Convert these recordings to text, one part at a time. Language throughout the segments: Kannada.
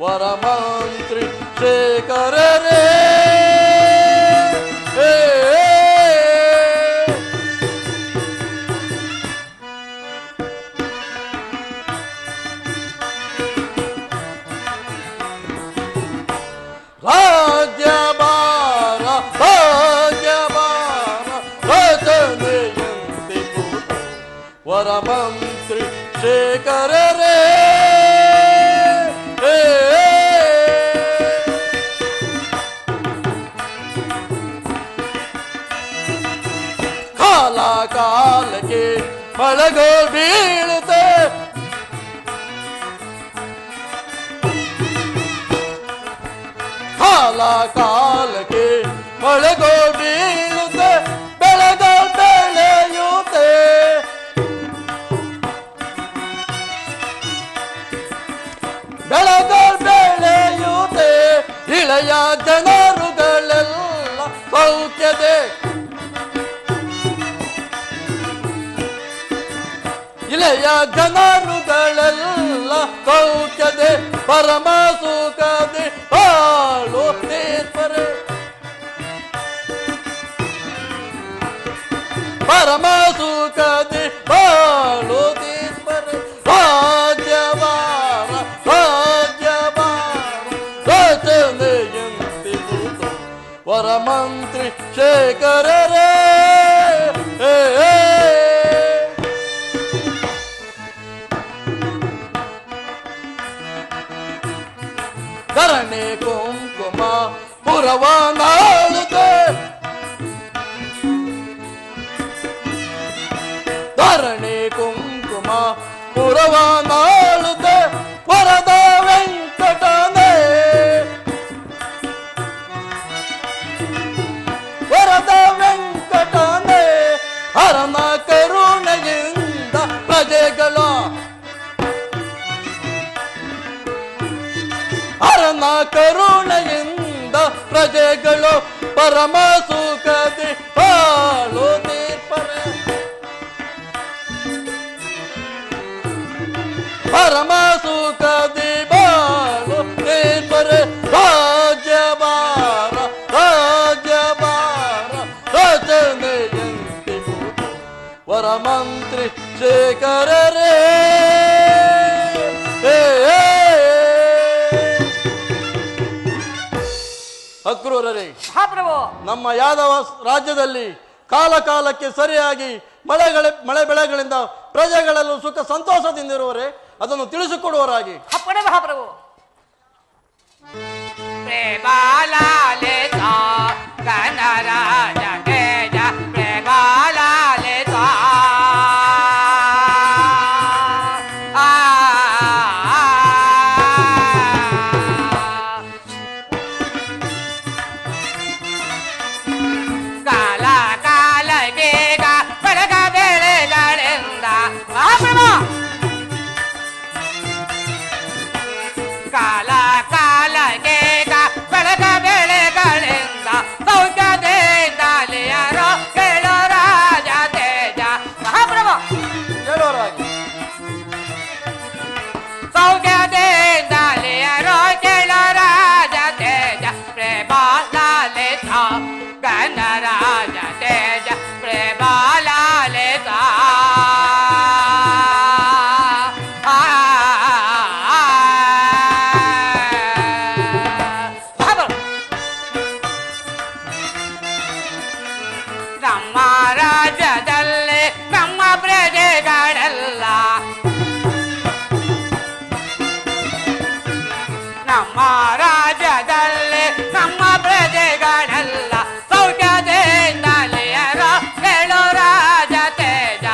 ವರಮಂತ್ರಿ ಶೇಖರರೇ ರಾಜ್ಯಭಾರ ರಚನೆಯಂತೆ ವರಮಂತ್ರಿ ಶೇಖರರೇ ಕಾಲ ಕಾಲಕ್ಕೆ ಮಳೆಗಳು ಬೀಳುತ್ತೆ ಕಾಲ ಕಾಲಕ್ಕೆ ಮಳೆಗಳು ಬೀಳುತ್ತೆ ಬೆಳೆಗಳು ಬೆಳೆಯುತ್ತೆ ಬೆಳೆಗಳು ಬೆಳೆಯುತ್ತೆ ಇಳೆಯ ಜನರುಗಳೆಲ್ಲ ಸೌಖ್ಯದೆ ಇಳೆಯ ಜನರುಗಳೆಲ್ಲ ಸೌಖ್ಯದೆ ಪರಮ ಸುಖದೆ ಬಾಳು ತೀರ್ಪರೆ ಪರಮ ಸುಖದೆ ಬಾಳು ತೀರ್ಪರೆ ರಾಜ್ಯಭಾರ ರಚನೆಯಂತೆ ವರಮಂತ್ರಿ ಶೇಖರರೇ ಧರಣಿ ಕುಂಕುಮ ಪುರವನಾಳುತ್ತೆ ಧರಣಿ ಕುಂಕುಮ ಪುರವನಾಳುತ್ತೆ ವರದ ವೆಂಕಟನೇ ವರದ ವೆಂಕಟನೇ ಹರನ ಕರುಣೆಯಿಂದ ಪ್ರಜೆಗಳ ಹರನ ಕರುಣೆಯಿಂದ ಪ್ರಜೆಗಳು ಪರಮ ಸುಖದಿ ಬಾಳು ತೀರ್ಪರೆ ಪರಮ ಸುಖದಿ ಬಾಳು ತೀರ್ಪರೆ ರಾಜ್ಯಭಾರ ರಚನೆಯಂತೆ ವರಮಂತ್ರಿ ಶೇಖರರೇ ಅಕ್ರೂರರೇ, ನಮ್ಮ ಯಾದವ ರಾಜ್ಯದಲ್ಲಿ ಕಾಲ ಕಾಲಕ್ಕೆ ಸರಿಯಾಗಿ ಮಳೆ ಬೆಳೆಗಳಿಂದ ಪ್ರಜೆಗಳೆಲ್ಲೂ ಸುಖ ಸಂತೋಷದಿಂದಿರುವರೆ ಅದನ್ನು ತಿಳಿಸಿಕೊಡುವರಾಗಿ. ಮಹಾಪ್ರಭು ಕಾಲ ಕಾಲಗೆ ಬೆಳಗ ಬೆಳೆಗಳಿಂದ ಸೌಖ್ಯದಿಂದಲಿಯರೋ ಕೇಳೋ ರಾಜ ತೇಜ. ಮಹಾಪ್ರಭು ಸೌಖ್ಯದಿಂದಲಿಯರೋ ಕೇಳೋ ರಾಜ ತೇಜ ಪ್ರೇಮಾಲಾಲಿತ ಗಣರಾಜ ತೇಜ ಪ್ರೇಮಾಲಾಲಿತ. ನಮ್ಮ ರಾಜ್ಯದಲ್ಲಿ ನಮ್ಮ ಪ್ರಜೆಗಳೆಲ್ಲ ನಮ್ಮ ರಾಜ್ಯದಲ್ಲಿ ನಮ್ಮ ಪ್ರಜೆಗಳೆಲ್ಲ ಸೌಖ್ಯದಿಂದಲಿಯರ ಹೇಳೋ ರಾಜ ತೇಜ.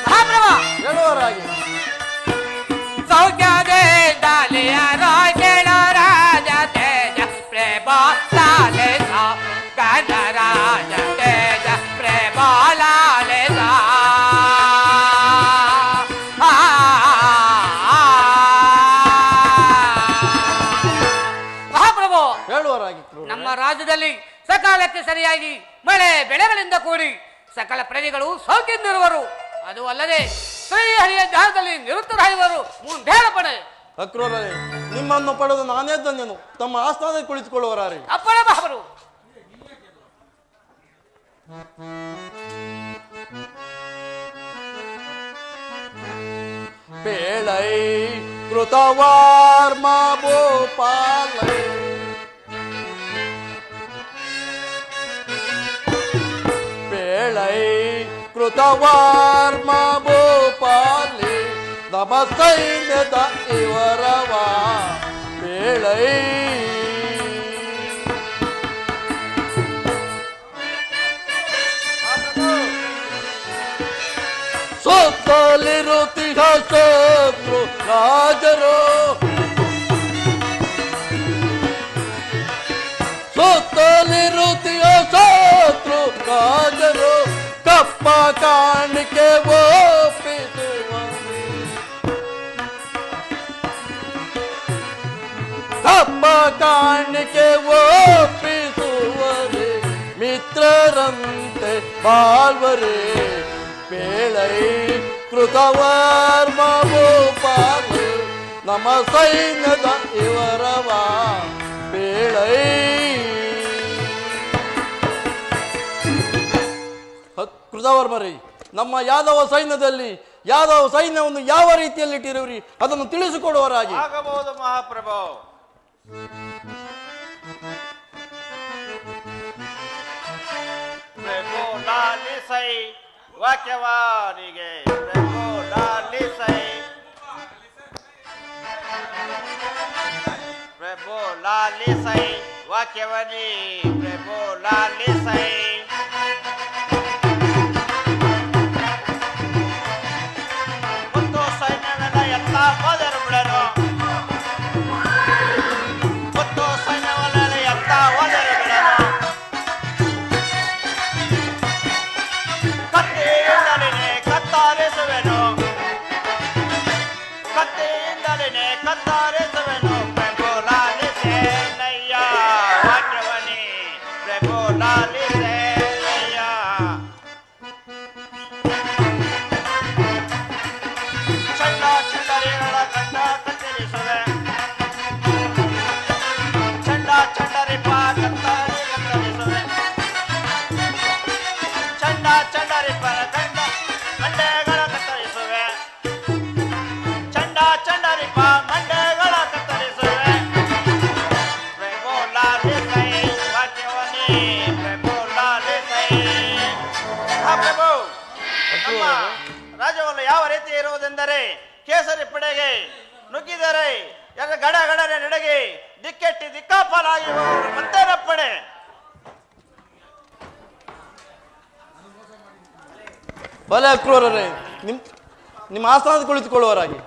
ಮಹಾಪ್ರಭು ಹೇಳುವರಾಗಿ. ಸೌಖ್ಯದಿಂದಲಿಯರ ಹೇಳೋ ರಾಜ ತೇಜ ಪ್ರೇಮಾಲಾಲಿತ ಗಣರಾಜ ತೇಜ ಪ್ರೇಮಾಲಾಲಿತ. ಮಹಾಪ್ರಭು ಹೇಳುವರಾಗಿ. ನಮ್ಮ ರಾಜ್ಯದಲ್ಲಿ ಸಕಾಲಕ್ಕೆ ಸರಿಯಾಗಿ ಮಳೆ ಬೆಳೆಗಳಿಂದ ಕೂಡಿ ಸಕಲ ಪ್ರಜೆಗಳು ಸೌಖ್ಯದಿಂದಿರುವರು. ಅದು ಅಲ್ಲದೆ ಸ್ಥಳೀಯ ಹಳ್ಳಿಯ ಜಾಗದಲ್ಲಿ ನಿರುತ್ತರಾಯುವರು ಮುಂದೇಳಪಡೆ ಅಕ್ರೂರರೇ, ನಿಮ್ಮನ್ನು ಪಡೆದು ನಾನೇ ಧನ್ಯನು. ತಮ್ಮ ಆಸ್ಥಾನದಲ್ಲಿ ಕುಳಿತುಕೊಳ್ಳುವರಾರೆ. ಅಪ್ಪಣ ಮಹಾಪ್ರಭು. ಪೇಳೈ ಕೃತವಾರ್ಮ ಭೂಪಾಲೈ ಪೇಳೈ ಕೃತವಾರ್ಮ ಭೂಪಾಲಿ ನಮ ಸೈನ್ಯದ ಇವರವ ಪೇಳೈ ಸುತ್ತಲಿರುತ್ತಿಹ ಶತ್ರು ರಾಜರು ಸುತ್ತಲಿರುತ್ತಿಹ ಶತ್ರು ರಾಜರು ಕಪ್ಪ ಕಾಣಿಕೆ ಒಪ್ಪಿಸುವ ಕಪ್ಪ ಕಾಣಿಕೆ ಒಪ್ಪಿಸುವರೆ ಮಿತ್ರರಂತೆ ಬಾಳ್ವರೇ ಪೇಳೈ ಕೃತವರ್ಮ ಭೂಪಾಲು ನಮ್ಮ ಸೈನ್ಯದ ಇವರವ ಪೇಳೈ. ಕೃತವರ್ಮರೇ, ನಮ್ಮ ಯಾದವ ಸೈನ್ಯದಲ್ಲಿ ಯಾದವ ಸೈನ್ಯವನ್ನು ಯಾವ ರೀತಿಯಲ್ಲಿ ಇಟ್ಟಿರುವಿರಿ ಅದನ್ನು ತಿಳಿಸಿಕೊಡುವರಾಗಿ. ಆಗಬಹುದು ಮಹಾಪ್ರಭು. ಪ್ರಭು ಲಾಲಿಸೈ ವಾಕ್ಯವಾರಿಗೆ ಪ್ರಭು ಲಾಲಿಸೈ ಪ್ರಭು ಲಾಲಿಸೈ ವಾಕ್ಯವನಿ ಪ್ರಭು ಲಾಲಿಸೈ ಮತ್ತು ಸೈನ್ಯವೆಲ್ಲ ಎಲ್ಲ ಹೋದರು ಬಿಡರು ಮತ್ತು ಸೈನ್ಯವನ್ನೆಲ್ಲ ಎಲ್ಲ ಹೋದರು ಬಿಡರು ಕತ್ತಿಯಿಂದಲೇ ಕತ್ತರಿಸುವೆನು ಕತ್ತಿಯಿಂದಲೇ ಕತ್ತರಿಸುವೆನು ಪ್ರಭು ಲಾಲಿಸೇನಯ್ಯ ವಾಕ್ಯವನಿ ಪ್ರಭು ಲಾಲಿಸೇನಯ್ಯ ಚಂಡ ಚಂಡರಿಗಳ ಕಂಡ ಕತ್ತರಿಸುವೆ ಚಂಡ ಚಂಡರಿಪ ಕತ್ತರಿ ಕತ್ತರಿಸುವೆ ಚಂಡ ಚಂಡರಿಪನ ಕಂಡ ಮಂಡೆಗಳ ಕತ್ತರಿಸುವೆ ಚಂಡ ಚಂಡರಿಪ ಮಂಡೆಗಳ ಕತ್ತರಿಸುವೆ ಪ್ರಭು ಲಾಲಿಸೈ ವಾಕ್ಯವನಿ ಪ್ರಭು ಲಾಲಿಸೈ. ಆ ಪ್ರಭು, ನಮ್ಮ ರಾಜ್ಯವನ್ನು ಯಾವ ರೀತಿ ಇರುವುದೆಂದರೆ ಕೇಸರಿ ಪಡೆಗೆ ನುಗ್ಗಿದರೆ ಎಲ್ಲ ಗಡ ಗಡನೆ ನಡೆಗೆ ದಿಕ್ಕೆಟ್ಟಿ ದಿಕ್ಕಾಪಾಲಾಗಿ ಹೋಗುವರು ಮತ್ತೇನ ಪಡೆ. ಬಲೆ ಅಕ್ರೂರರೇ, ನಿಮ್ಮ ಆಸ್ಥಾನದಲ್ಲಿ ಕುಳಿತುಕೊಳ್ಳುವರಾಗಿ.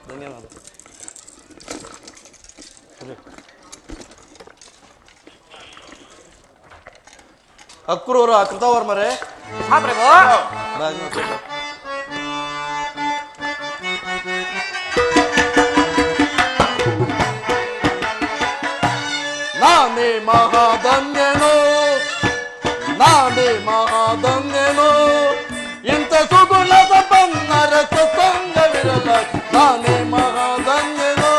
ಧನ್ಯವಾದ. ಅಕ್ರೂರ ಕೃತವರ್ಮರೇ, ಮಹಾಪ್ರಭು. ನಾನೇ ಮಹಾಧನ್ಯನು ನಾನೇ ಮಹಾಧನ್ಯನು ಇಂಥ ಸುಗುಣ ಸಂಪನ್ನರ ಸತ್ಸಂಗವಿರಲ್ಲ ನಾನೇ ಮಹಾಧನ್ಯನು.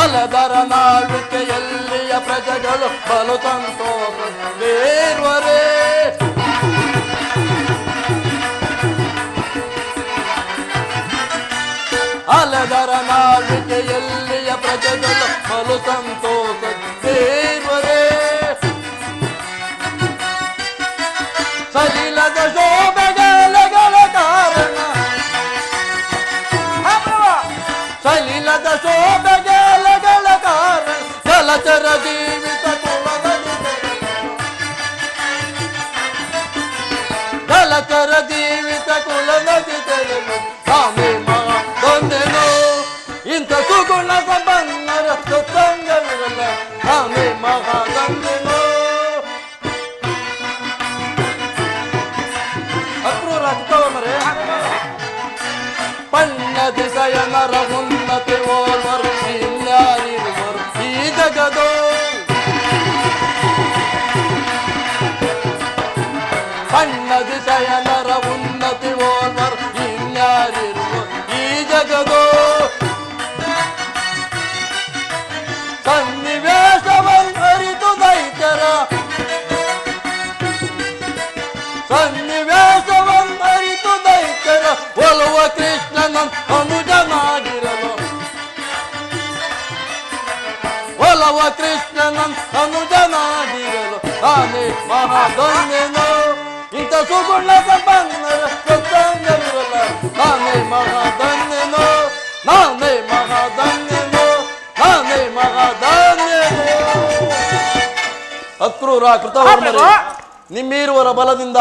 ಅಲದರ ನಾವಿಕೆಯಲ್ಲಿಯ ಪ್ರಜೆಗಳು ಬಲು ಸಂತೋಷವೇ ಅಲದರ ನಾವಿಕೆಯಲ್ಲಿಯ ಪ್ರಜೆಗಳು ಬಲು ಸಂತೋಷ ದೇವರೇ. ಸಲಿಲದ ಶೋಭೆಗಳ ಕಾರಣ ಸಲಿಲದ ಶೋಭೆಗಳ ಕಾರಣ ಜಲಚರ ಜೀವಿತ ಜಲಚರ ಜೀವಿತ ಕುಲ ನದಿ ತೆರಳು ಸ್ವಾಮಿ ಮಹಾಧನ್ಯನು ಇಂಥ ಸುಗುಣ ಸಂಪನ್ನರ ಸತ್ಸಂಗವಿರಲ್ಲ ಸ್ವಾಮಿ ಮಹಾಧನ್ಯನು. ಅಕ್ರೂರ ಕೃತವರ್ಮರೇ, ಸಣ್ಣದಿಸಯನರ ಉನ್ನತಿ ಓರ್ವರು ಇನ್ಯಾರಿರುವರು ಈ ಜಗದೋ. ಸಣ್ಣದಿಸಯನರ ಉನ್ನತಿ ಓರ್ವರು ಇನ್ಯಾರಿರುವರು ಈ ಜಗದೋ. ಸನ್ನಿವೇಶವನ್ನರಿತು ದೈತ್ಯರ ಸನ್ನಿವೇಶವನ್ನರಿತು ದೈತ್ಯರ ಒಲುವ ಕೃಷ್ಣನ ಅನುಜನಾಗಿರಲು ಒಲವ ಕೃಷ್ಣನ ಅನುಜನಾಗಿರಲು ನಾನೇ ಮಹಾಧನ್ಯನು. ಇಂಥ ಸುಗುಣ ಸಂಪನ್ನರ ಸತ್ಸಂಗವಿರಲ್ಲ. ನಾನೇ ಮಹಾಧನ್ಯನು, ನಾನೇ ಮಹಾಧನ್ಯನು, ನಾನೇ ಮಹಾಧನ್ಯನು. ಅಕ್ರೂರ ಕೃತವರ್ಮರೇ, ನಿಮ್ಮೀರುವರ ಬಲದಿಂದ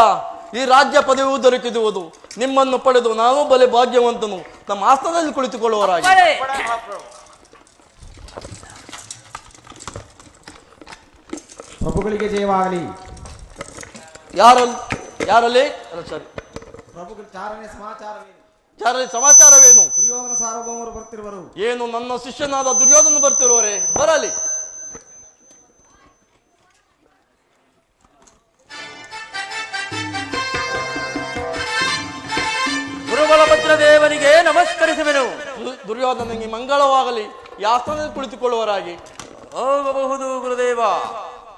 ಈ ರಾಜ್ಯ ಪದವಿಯೂ ದೊರಕಿದುವುದು. ನಿಮ್ಮನ್ನು ಪಡೆದು ನಾನು ಬಲೆ ಭಾಗ್ಯವಂತನು. ತಮ್ಮ ಆಸ್ಥಾನದಲ್ಲಿ ಕುಳಿತುಕೊಳ್ಳುವರಾಗಿ. ಪ್ರಭುಗಳಿಗೆ ಜಯವಾಗಲಿ. ಯಾರಲ್ಲಿ ಸರಿ, ಪ್ರಭುಗಳ ಚಾರಣೆ ಸಮಾಚಾರವೇನು? ಸಮಾಚಾರವೇನು? ದುರ್ಯೋಧನ ಸಾರ್ವಭೌಮರು ಬರ್ತಿರುವರು. ಏನು, ನನ್ನ ಶಿಷ್ಯನಾದ ದುರ್ಯೋಧನ ಬರ್ತಿರುವರೇ? ಬರಲಿ. ಗುರುಬಲಭದ್ರದೇವನಿಗೆ ನಮಸ್ಕರಿಸುವೆನು. ದುರ್ಯೋಧನಿಗೆ ಮಂಗಳವಾಗಲಿ. ಈ ಆಸ್ಥಾನದಲ್ಲಿ ಕುಳಿತುಕೊಳ್ಳುವರಾಗಿ. ಹೋಗಬಹುದು ಗುರುದೇವ.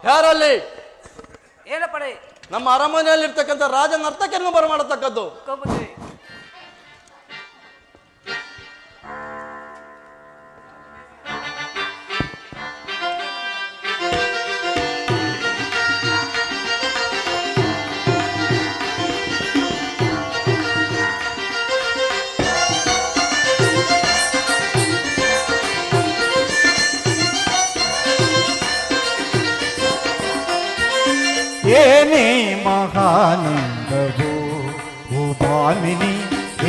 ಯಾರಲ್ಲಿ? ಏನಪ್ಪಡೆ? ನಮ್ಮ ಅರಮನೆಯಲ್ಲಿರ್ತಕ್ಕಂಥ ರಾಜ ನರ್ತಕಿಯನ್ನು ಬರಮಾಡತಕ್ಕದ್ದು. ಏನೇ ಮಹಾನಂದವು ಓ ಭಾಮಿನಿ,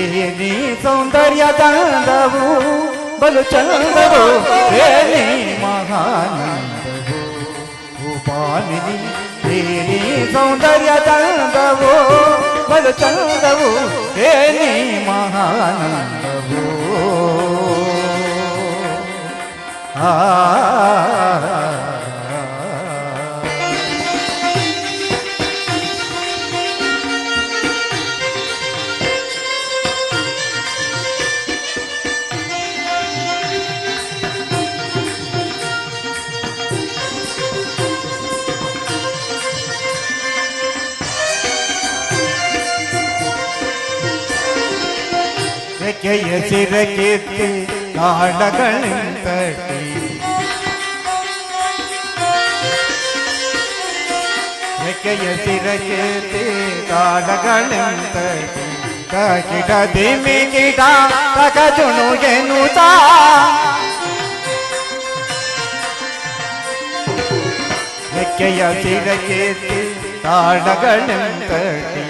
ಏನೇ ಸೌಂದರ್ಯ ತಂದವು ಬಲು ಚಂದವು. ಏನೇ ಮಹಾನಂದವು ಓ ಭಾಮಿನಿ, ಏನೇ ಸೌಂದರ್ಯ ತಂದವು ಬಲು ಚಂದವು. ಏನೇ ಮಹಾನಂದವು ಆ ರೆಕ್ಕೆಯ ಸಿರಕೆತ್ತಿ ಕಾಡಗಳಿಂದಟಿ, ರೆಕ್ಕೆಯ ಸಿರಕೆತ್ತಿ ಕಾಡಗಳಿಂದಟಿ, ಕೀಟ ದಿಮಿ ಕೀಟ ತಗಜುಣು ಎನ್ನುತ್ತ ರೆಕ್ಕೆಯ ಸಿರಕೆತ್ತಿ ಕಾಡಗಳಿಂದಟಿ,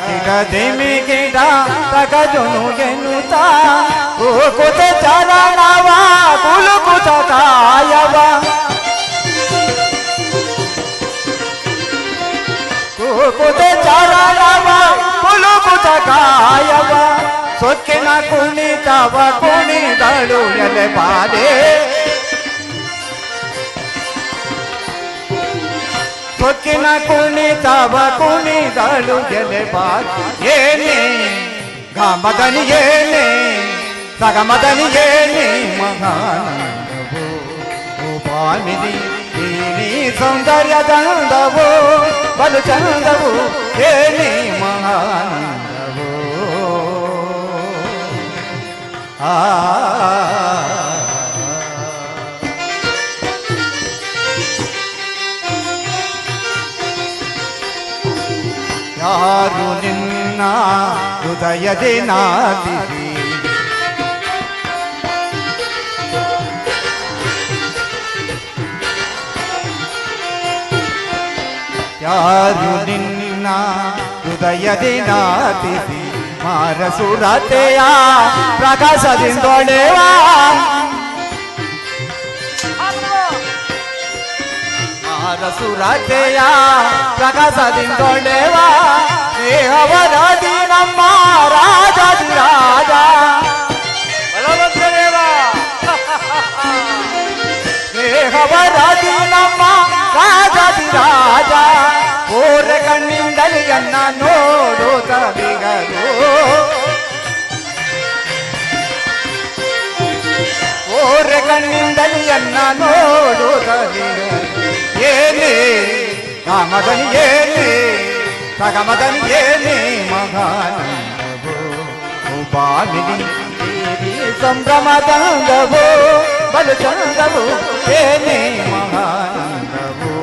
ಕಿಡ ದಿಮಿ ಕಿಡ ತಗಜುನು ಎನ್ನುತ್ತ ಕೂಕುತ ಚರಣವ ಕುಲುಕುತ ಕಾಯವ, ಕೂಕುತ ಚರಣವ ಕುಲುಕುತ ಕಾಯವ. ಸೊಕ್ಕಿನ ಕುಣಿತವ ಕುಣಿದಳು ಎಲೆ ಬಾದೆ, ಸೊಕ್ಕಿನ ಕುಣಿತವ ಕುಣಿದಳು ಎಲೆ ಬಾದೆ. ಏನೇ ಗಾಮದನಿ ಏನೇ ಸಗಮದನಿ ಏನೇ ಮಹಾನಂದವು ಓ ಭಾಮಿನಿ, ಏನೇ ಸೌಂದರ್ಯ ದಂದವು ಬಲು ಚಂದವು. ಏನೇ ಮಹಾನಂದವು ಆ ಯಾರು ನಿನ್ನ ಹೃದಯದಿ ನಾದಿರಿ, ಯಾರು ನಿನ್ನ ಹೃದಯದಿ ನಾದಿರಿ, ಮಾರಸುರತೆಯ ಪ್ರಕಾಶದಿಂದೊಳೆವ, ಮಾರಸುರತೆಯ ಪ್ರಕಾಶದಿಂದೊಳೆವ. ದೇಹವರದಿ ನಮ್ಮ ರಾಜಾಧಿರಾಜ, ಬಂದರು ಓರೆ ಕಣ್ಣಿಂದಲಿ ಅನ್ನ ನೋಡುವುದರಿ ಏನೇ ಕಾಮದನಿ ಏನೇ ತಗಮದನಿ ಏನೇ ಮಗಾನಂದವೋ ಬಾಲಿನಿ ಸಂಭ್ರಮದಂಗವೋ ಬಲು ಚಂದವೋ ಏನೇ ಮಹಾನಂದವೋ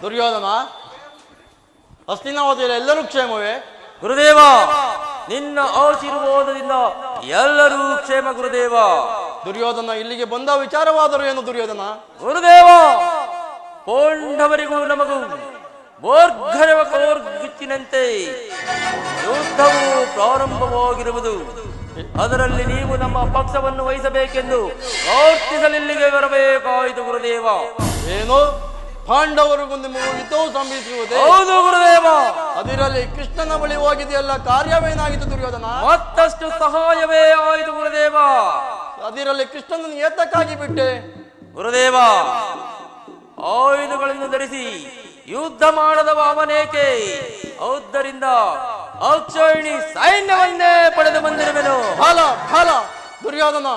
ದುರ್ಯೋಧನ, ಹಸ್ತಿನಾವತಿಯಲ್ಲಿ ಎಲ್ಲರೂ ಕ್ಷೇಮವೇ? ಗುರುದೇವ, ನಿನ್ನ ಆಶೀರ್ವಾದದಿಂದ ಎಲ್ಲರೂ ಕ್ಷೇಮ ಗುರುದೇವ. ದುರ್ಯೋಧನ, ಇಲ್ಲಿಗೆ ಬಂದ ವಿಚಾರವಾದರೂ ಏನು ದುರ್ಯೋಧನ? ಗುರುದೇವ, ಪಾಂಡವರಿಗೂ ನಮಗೂ ಮೋರ್ಘರವ ಕೋರ್ಗಿಚ್ಚಿನಂತೆ ಯುದ್ಧವು ಪ್ರಾರಂಭವಾಗಿರುವುದು. ಅದರಲ್ಲಿ ನೀವು ನಮ್ಮ ಪಕ್ಷವನ್ನು ವಹಿಸಬೇಕೆಂದು ಪ್ರಾರ್ಥಿಸಲಿಲ್ಲಿಗೆ ಬರಬೇಕಾಯಿತು ಗುರುದೇವ. ಏನು, ಪಾಂಡವರಿಗೂ ನಿಮಗೂ ಯುದ್ಧವು ಸಂಭವಿಸಿರುವುದೇ? ಹೌದು ಗುರುದೇವ. ಅದರಲ್ಲಿ ಕೃಷ್ಣನ ಬಳಿ ಹೋಗಿದೆಯಲ್ಲ, ಕಾರ್ಯವೇನಾಗಿತ್ತು ದುರ್ಯೋಧನ? ಮತ್ತಷ್ಟು ಸಹಾಯವೇ ಆಯಿತು ಗುರುದೇವ. ಅದರಲ್ಲಿ ಕೃಷ್ಣನನ್ನು ಏತಕ್ಕಾಗಿ ಬಿಟ್ಟೆ? ಗುರುದೇವ, ಆಯುಧಗಳನ್ನು ಧರಿಸಿ ಯುದ್ಧ ಮಾಡದವ ಅವನೇಕೆ? ಆದ್ದರಿಂದ ಅಕ್ಷೋಹಿಣಿ ಸೈನ್ಯವನ್ನೇ ಪಡೆದು ಬಂದಿರುವೆನು. ಫಲ ದುರ್ಯೋಧನ,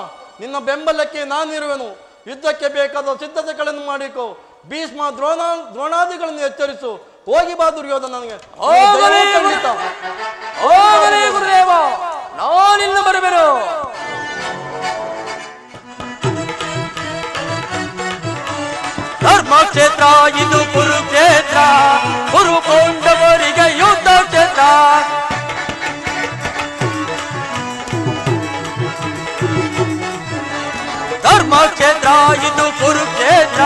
ನಿನ್ನ ಬೆಂಬಲಕ್ಕೆ ನಾನಿರುವೆನು. ಯುದ್ಧಕ್ಕೆ ಬೇಕಾದ ಸಿದ್ಧತೆಗಳನ್ನು ಮಾಡಿಕೊ. ಭೀಷ್ಮ ದ್ರೋಣಾದಿಗಳನ್ನು ಎಚ್ಚರಿಸು. ಹೋಗಿ ಬಾ ದುರ್ಯೋಧನ. ನನಗೆ ಹೋಗಲೇ ಗುರುದೇವ, ನಾನಿನ್ನು ಬರುವೆನು. ಧರ್ಮಕ್ಷೇತ್ರ ಇದು ಕುರುಕ್ಷೇತ್ರ, ಕುರು ಪಾಂಡವರಿಗೆ ಯುದ್ಧ ಕ್ಷೇತ್ರ. ಧರ್ಮಕ್ಷೇತ್ರ ಇದು ಕುರುಕ್ಷೇತ್ರ,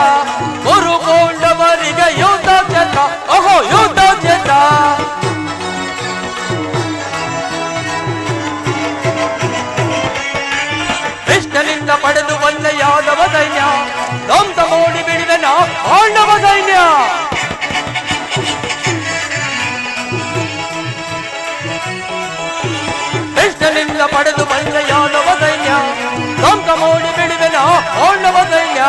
ಕುರು ಪಾಂಡವರಿಗೆ ಯುದ್ಧ ಕ್ಷೇತ್ರ. ಓಹೋ, ಯುದ್ಧ ಕ್ಷೇತ್ರ. ಕೃಷ್ಣನಿಂದ ಪಡೆದು ಬಂದ ಯಾದವ ಸೈನ್ಯ ಧ್ವಂಸ ಮಾಡಿ ಬಿಡಿದನ ಪಾಂಡವ ಸೈನ್ಯ. ಕೃಷ್ಣನಿಂದ ಪಡೆದು ಬಂದ ಯಾದವ ಸೈನ್ಯ ಧ್ವಂಸ ಮಾಡಿ ಬಿಡಿದನ ಪಾಂಡವ ಸೈನ್ಯ.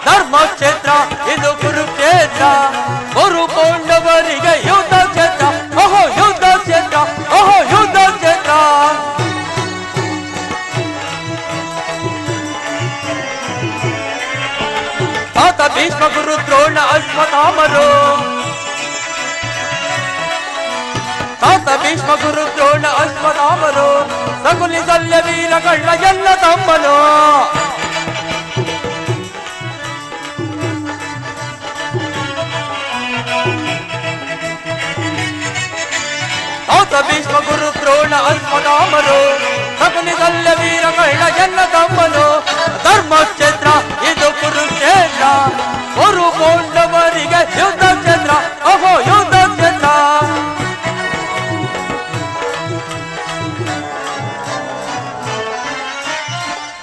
ಧರ್ಮಕ್ಷೇತ್ರ ಇದು ಕುರುಕ್ಷೇತ್ರ, ಕುರು ಪಾಂಡವರಿಗೆ ಯುದ್ಧ ಕ್ಷೇತ್ರ. ಓಹೋ, ಯುದ್ಧ ಕ್ಷೇತ್ರ. ಓಹೋ, ಯುದ್ಧ ಕ್ಷೇತ್ರ. ತಾತ ಭೀಷ್ಮ ಗುರು ದ್ರೋಣ ಅಶ್ವತ್ಥಾಮರು, ತಾತ ಭೀಷ್ಮ ಗುರು ದ್ರೋಣ ಅಶ್ವತ್ಥಾಮರು, ಸಕುಲಿ ಸಲ್ಯ ವೀರ ಕಳ್ಳ ಎಲ್ಲ ತಮ್ಮನು. ತಾತ ಭೀಷ್ಮ ಗುರು ದ್ರೋಣ ಅಶ್ವತ್ಥಾಮರು, ಸಕುಲಿ ಸಲ್ಯ ವೀರ ಕಳ್ಳ ಎಲ್ಲ ತಮ್ಮನು. ಧರ್ಮಕ್ಷೇತ್ರ ಇದು ಕುರುಕ್ಷೇತ್ರ, ಕುರು ಪಾಂಡವರಿಗೆ ಯುದ್ಧ ಕ್ಷೇತ್ರ. ಓಹೋ, ಯುದ್ಧ ಕ್ಷೇತ್ರ.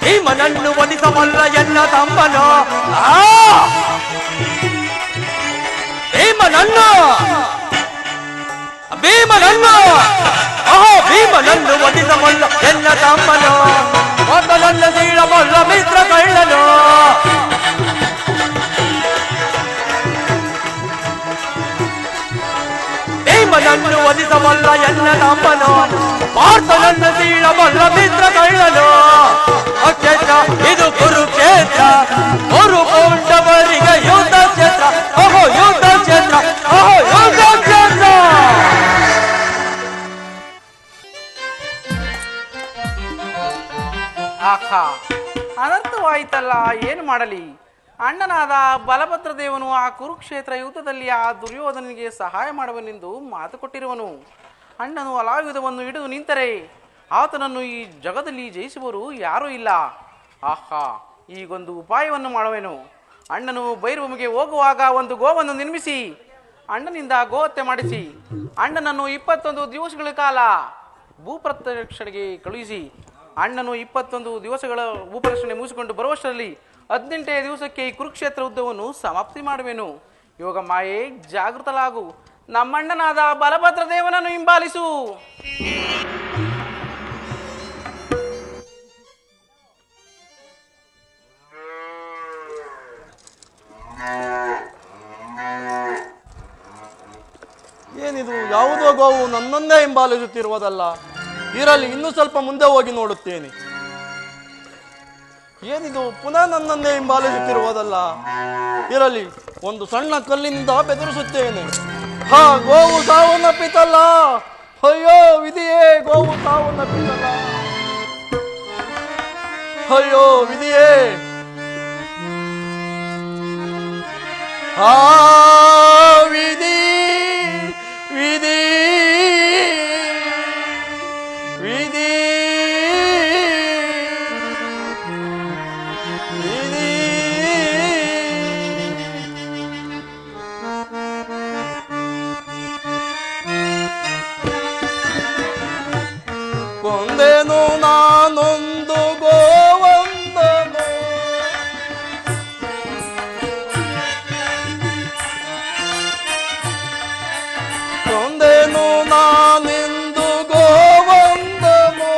ಭೀಮನನ್ನು ವಧಿಸಬಲ್ಲ ಎನ್ನ ತಮ್ಮನು. ಭೀಮನನ್ನು ಭೀಮನನ್ನು ವಧಿಸಬಲ್ಲ ಎನ್ನ ತಮ್ಮನು. ಮೊದಲನ್ನು ಸೀಳಬಲ್ಲ ಮಿತ್ರ ಕಳ್ಳನು. ಭೀಮನನ್ನು ವಧಿಸಬಲ್ಲ ಎನ್ನ ತಮ್ಮನು. ಪಾರ್ಥನನ್ನು ಸೀಳಬಲ್ಲ ಮಿತ್ರ ಕಳ್ಳನು. ಕ್ಷೇತ್ರ ಇದು ಕುರುಕ್ಷೇತ್ರ, ಕುರು ಪಾಂಡವರಿಗೆ ಯುದ್ಧ ಕ್ಷೇತ್ರ. ಓಹೋ, ಯುದ್ಧ ಕ್ಷೇತ್ರ. ಓಹೋ, ಯುದ್ಧ ಕ್ಷೇತ್ರ. ಆಹಾ, ಅನರ್ಥವಾಯಿತಲ್ಲ, ಏನು ಮಾಡಲಿ? ಅಣ್ಣನಾದ ಬಲಭದ್ರ ದೇವನು ಆ ಕುರುಕ್ಷೇತ್ರ ಯುದ್ಧದಲ್ಲಿ ಆ ದುರ್ಯೋಧನಿಗೆ ಸಹಾಯ ಮಾಡುವನೆಂದು ಮಾತು ಕೊಟ್ಟಿರುವನು. ಅಣ್ಣನು ಅಲಾಯುಧವನ್ನು ಹಿಡಿದು ನಿಂತರೆ ಆತನನ್ನು ಈ ಜಗದಲ್ಲಿ ಜಯಿಸುವರು ಯಾರೂ ಇಲ್ಲ. ಆಹಾ, ಈಗೊಂದು ಉಪಾಯವನ್ನು ಮಾಡುವೆನು. ಅಣ್ಣನು ಭೈರವನಿಗೆ ಹೋಗುವಾಗ ಒಂದು ಗೋವನ್ನು ನಿರ್ಮಿಸಿ ಅಣ್ಣನಿಂದ ಗೋಹತ್ಯೆ ಮಾಡಿಸಿ ಅಣ್ಣನನ್ನು 21 ದಿವಸಗಳ ಕಾಲ ಭೂಪ್ರದಕ್ಷಿಣೆಗೆ ಕಳುಹಿಸಿ ಅಣ್ಣನು 21 ದಿವಸಗಳ ಭೂಪ್ರದಕ್ಷಿಣೆ ಮುಗಿಸಿಕೊಂಡು ಬರುವಷ್ಟರಲ್ಲಿ 18ನೇ ದಿವಸಕ್ಕೆ ಈ ಕುರುಕ್ಷೇತ್ರ ಯುದ್ಧವನ್ನು ಸಮಾಪ್ತಿ ಮಾಡುವೆನು. ಯೋಗ ಮಾಯೆ ಜಾಗೃತಲಾಗು. ನಮ್ಮಣ್ಣನಾದ ಬಲಭದ್ರ ದೇವನನ್ನು ಹಿಂಬಾಲಿಸು. ಏನಿದು, ಯಾವುದೋ ಗೋವು ನನ್ನನ್ನೇ ಹಿಂಬಾಲಿಸುತ್ತಿರುವುದಲ್ಲ. ಇರಲಿ, ಇನ್ನೂ ಸ್ವಲ್ಪ ಮುಂದೆ ಹೋಗಿ ನೋಡುತ್ತೇನೆ. ಏನಿದು, ಪುನಃ ನನ್ನನ್ನೇ ಹಿಂಬಾಲಿಸುತ್ತಿರುವುದಲ್ಲ. ಇರಲಿ, ಒಂದು ಸಣ್ಣ ಕಲ್ಲಿನಿಂದ ಬೆದರಿಸುತ್ತೇನೆ. ಹಾ, ಗೋವು ಸಾವನ್ನಪ್ಪಿತಲ್ಲ. ಅಯ್ಯೋ ವಿಧಿಯೇ, ಗೋವು ಸಾವನ್ನಪ್ಪಿತಲ್ಲ. ಅಯ್ಯೋ ವಿಧಿಯೇ. ಆ ವಿಧಿ ವಿಧಿ ವಿಧಿ ವಿಧಿ. ಕೊಂದೆನು ನಾನೊಂದು ಗೋವಂದನು, ಕೊಂದೆನು ನಾನೆಂದು ಗೋವಂದನು.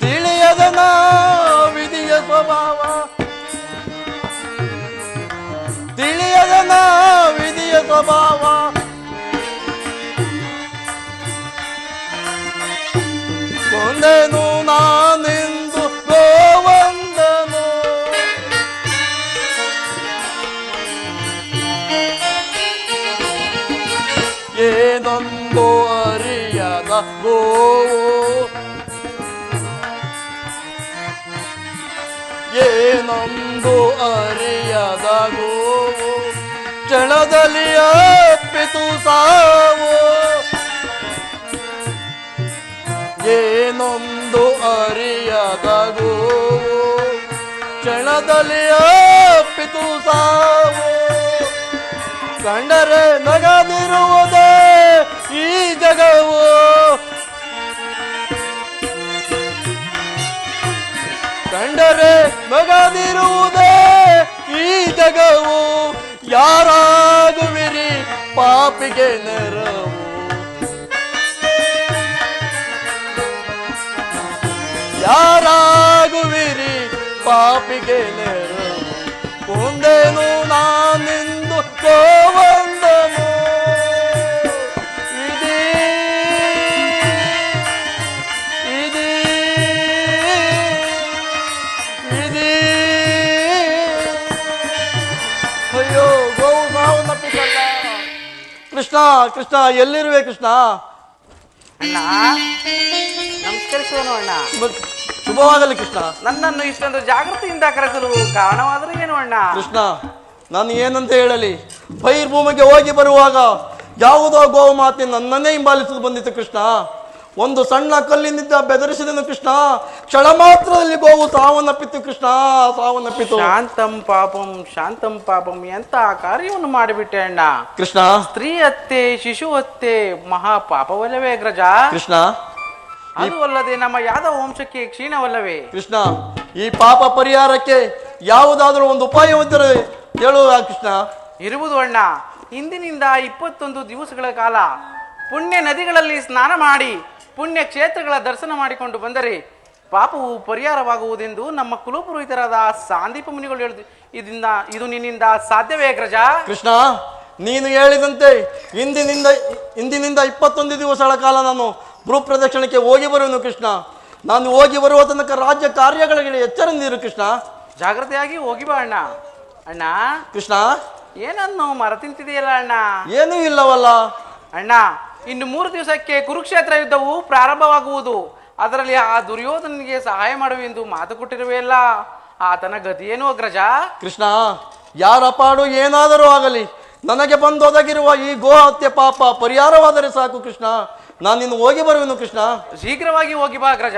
ತಿಳಿಯದ ನಾ ವಿಧಿಯ ಸ್ವಭಾವ, ತಿಳಿಯದ ನಾ ವಿಧಿಯ ಸ್ವಭಾವ. ಕೊಂದೆನು ನಾನೆಂದು ಗೋವಂದನು. ಏನೊಂದು ಅರಿಯದ ಗೋವು, ಏನೊಂದು ಅರಿಯದ ಗೋವು, ಚಳದಲ್ಲಿ ಅಪ್ಪಿತು ಸಾವು. ಏನೊಂದು ಅರಿಯದ ಗೋವು, ಚಳದಲ್ಲಿ ಅಪ್ಪಿತು ಸಾವು. ಕಂಡರೆ ನಗದಿರುವುದೇ ಈ ಜಗವು, ಕಂಡರೆ ನಗದಿರುವುದೇ ಈ ಜಗವು. ಯಾರಾಗುವಿರಿ ಪಾಪಿಗೆ ನೆರವು, ಯಾರಾಗುವಿರಿ ಪಾಪಿಗೆ ನೆರವು. ಕೊಂದೆನು ನಾನೆಂದು ಗೋವಂದನು. ಇದೇ ಇದೇ ಇದೇ. ಅಯ್ಯೋ, ಗೋವು ಸಾವನ್ನಪ್ಪಿತಲ್ಲ. ಕೃಷ್ಣ, ಕೃಷ್ಣ, ಎಲ್ಲಿರುವೆ ಕೃಷ್ಣ? ಅಣ್ಣ, ನಮಸ್ಕರಿಸುವನು ಅಣ್ಣ. ಶುಭವಾಗಲಿ ಕೃಷ್ಣ. ನನ್ನನ್ನು ಇಷ್ಟೊಂದು ಜಾಗೃತಿಯಿಂದ ಕರೆಸಲು ಕಾರಣವಾದರೂ ಏನು ಅಣ್ಣ? ಕೃಷ್ಣ, ನಾನು ಏನಂತ ಹೇಳಲಿ? ಬಹಿರ್ಭೂಮಿಗೆ ಹೋಗಿ ಬರುವಾಗ ಯಾವುದೋ ಗೋವು ಮಾತೆ ನನ್ನನ್ನೇ ಹಿಂಬಾಲಿಸಲು ಬಂದಿತ್ತು ಕೃಷ್ಣ. ಒಂದು ಸಣ್ಣ ಕಲ್ಲಿನಿಂದ ಬೆದರಿಸಿದನು ಕೃಷ್ಣ. ಕ್ಷಣ ಮಾತ್ರದಲ್ಲಿ ಗೋವು ಸಾವನ್ನಪ್ಪಿತು ಕೃಷ್ಣ, ಸಾವನ್ನಪ್ಪಿತು. ಶಾಂತಂ ಪಾಪಂ ಎಂತ ಕಾರ್ಯವನ್ನು ಮಾಡಿಬಿಟ್ಟೆ ಅಣ್ಣ. ಕೃಷ್ಣ, ಸ್ತ್ರೀ ಹತ್ಯೆ, ಶಿಶು ಹತ್ಯೆ ಮಹಾ ಪಾಪವಲ್ಲವೇ ಅಗ್ರಜ? ಕೃಷ್ಣ, ಅದು ಅಲ್ಲದೆ ನಮ್ಮ ಯಾದವ ವಂಶಕ್ಕೆ ಕ್ಷೀಣವಲ್ಲವೇ? ಕೃಷ್ಣ, ಈ ಪಾಪ ಪರಿಹಾರಕ್ಕೆ ಯಾವುದಾದ್ರೂ ಒಂದು ಉಪಾಯವಿದ್ದರೆ ಹೇಳುವ ಕೃಷ್ಣ. ಇರುವುದು ಅಣ್ಣ. ಇಂದಿನಿಂದ 21 ದಿವಸಗಳ ಕಾಲ ಪುಣ್ಯ ನದಿಗಳಲ್ಲಿ ಸ್ನಾನ ಮಾಡಿ ಪುಣ್ಯ ಕ್ಷೇತ್ರಗಳ ದರ್ಶನ ಮಾಡಿಕೊಂಡು ಬಂದರೆ ಪಾಪವು ಪರಿಹಾರವಾಗುವುದೆಂದು ನಮ್ಮ ಕುಲಪುರೋಹಿತರಾದ ಸಾಂದೀಪ ಮುನಿಗಳು ಹೇಳಿದ್ರು. ಇದು ನಿನ್ನಿಂದ ಸಾಧ್ಯವೇ ಅಗ್ರಜ? ಕೃಷ್ಣ, ನೀನು ಹೇಳಿದಂತೆ ಇಂದಿನಿಂದ 21 ದಿವಸಗಳ ಕಾಲ ನಾನು ಭೂಪ್ರದಕ್ಷಿಣಕ್ಕೆ ಹೋಗಿ ಬರುವನು ಕೃಷ್ಣ. ನಾನು ಹೋಗಿ ಬರುವ ತನಕ ರಾಜ್ಯ ಕಾರ್ಯಗಳಿಗೆ ಎಚ್ಚರ ನೀರು ಕೃಷ್ಣ. ಜಾಗ್ರತೆಯಾಗಿ ಹೋಗಿ ಬಾ ಅಣ್ಣ. ಅಣ್ಣ ಕೃಷ್ಣ, ಏನನ್ನು ಮರೆತಿಂತಿದೆಯಲ್ಲ ಅಣ್ಣ? ಏನೂ ಇಲ್ಲವಲ್ಲ ಅಣ್ಣ. ಇನ್ನು 3 ದಿವಸಕ್ಕೆ ಕುರುಕ್ಷೇತ್ರ ಯುದ್ಧವು ಪ್ರಾರಂಭವಾಗುವುದು. ಅದರಲ್ಲಿ ಆ ದುರ್ಯೋಧನಿಗೆ ಸಹಾಯ ಮಾಡುವೆಂದು ಮಾತು ಕೊಟ್ಟಿರುವೆಯಲ್ಲ, ಆತನ ಗತಿಯೇನು ಅಗ್ರಜ? ಕೃಷ್ಣ, ಯಾರ ಪಾಡು ಏನಾದರೂ ಆಗಲಿ, ನನಗೆ ಬಂದೊದಗಿರುವ ಈ ಗೋ ಹತ್ಯೆ ಪಾಪ ಪರಿಹಾರವಾದರೆ ಸಾಕು ಕೃಷ್ಣ. ನಾನು ಇನ್ನು ಹೋಗಿ ಬರುವೆನು ಕೃಷ್ಣ. ಶೀಘ್ರವಾಗಿ ಹೋಗಿ ಬಾ ಅಗ್ರಜ.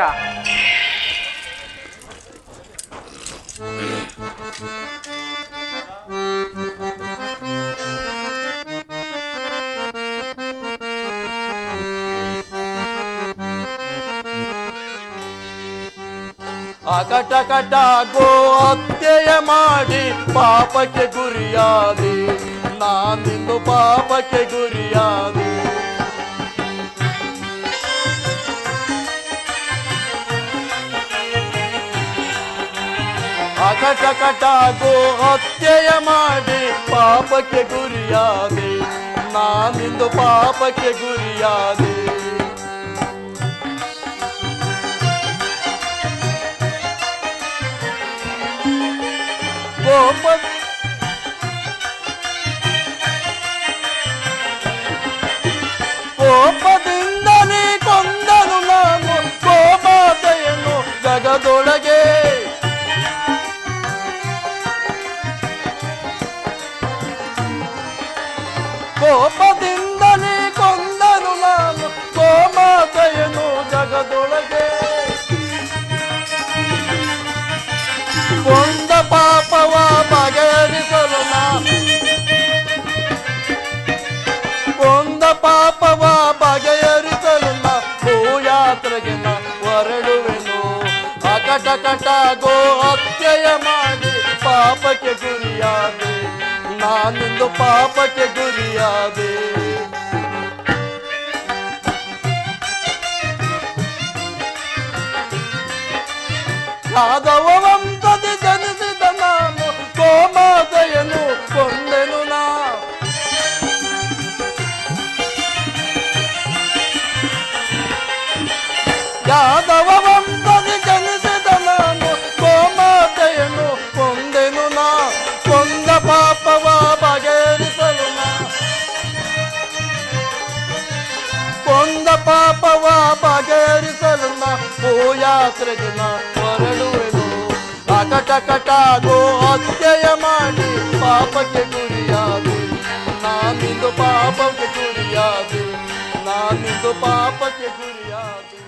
ಅಕಟಕಟ ಗೋ ಹತ್ಯೆಯ ಮಾಡಿ ಪಾಪಕ್ಕೆ ಗುರಿಯಾದೆ, ನಾನಿಂದು ಪಾಪಕ್ಕೆ ಗುರಿಯಾದೆ. ಅಕಟಕಟ ಗೋ ಹತ್ಯೆಯ ಮಾಡಿ ಪಾಪಕ್ಕೆ ಗುರಿಯಾದೆ, ನಾನಿಂದು ಪಾಪಕ್ಕೆ ಗುರಿಯಾದೆ. ಕೋಪದಿಂದಲೇ ಕೊಂದನು ನಾನು ಗೋಮಾತೆಯನ್ನು ಜಗದೊಳಗೆ. ಕೋಪದಿಂದಲೇ ಕೊಂದನು ನಾನು ಗೋಮಾತೆಯನ್ನು ಜಗದೊಳಗೆ. ಕೊಂದ ಪಾಪವ ಬಗೆಹರಿಸಲು ಕೊಂದ ಪಾಪವ ಬಗೆಹರಿಸಲು ಭೂಯಾತ್ರೆಗೆ ಹೊರಡುವೆನು. ಅಕಟಕಟ ಗೋ ಹತ್ಯೆಯ ಮಾಡಿ ಪಾಪಕ್ಕೆ ಗುರಿಯಾದೆ, ನಾನಿಂದು ಪಾಪಕ್ಕೆ ಗುರಿಯಾದೆ. ಯಾದವ ವಂಶದಿ ಜನಿಸಿದ ನಾನು ಗೋಮಾತೆಯನ್ನು ಕೊಂದೆನು ನಾ. ಯಾದವ ವಂಶದಿ ಜನಿಸಿದ ನಾನು ಗೋಮಾತೆಯನ್ನು ಕೊಂದೆನು ನಾ. ಕೊಂದ ಪಾಪವ ಬಗೆಹರಿಸಲು ಕೊಂದ ಪಾಪವ ಬಗೆಹರಿಸಲು ಭೂಯಾತ್ರೆಗೆ ಹೊರಡುವೆನು. ಅಕಟಕಟ ಗೋ ಹತ್ಯೆಯ ಮಾಡಿ ಪಾಪಕ್ಕೆ ಗುರಿಯಾದೆ, ನಾನಿಂದು ಪಾಪಕ್ಕೆ ಗುರಿಯಾದೆ, ನಾನಿಂದು ಪಾಪಕ್ಕೆ ಗುರಿಯಾದೆ.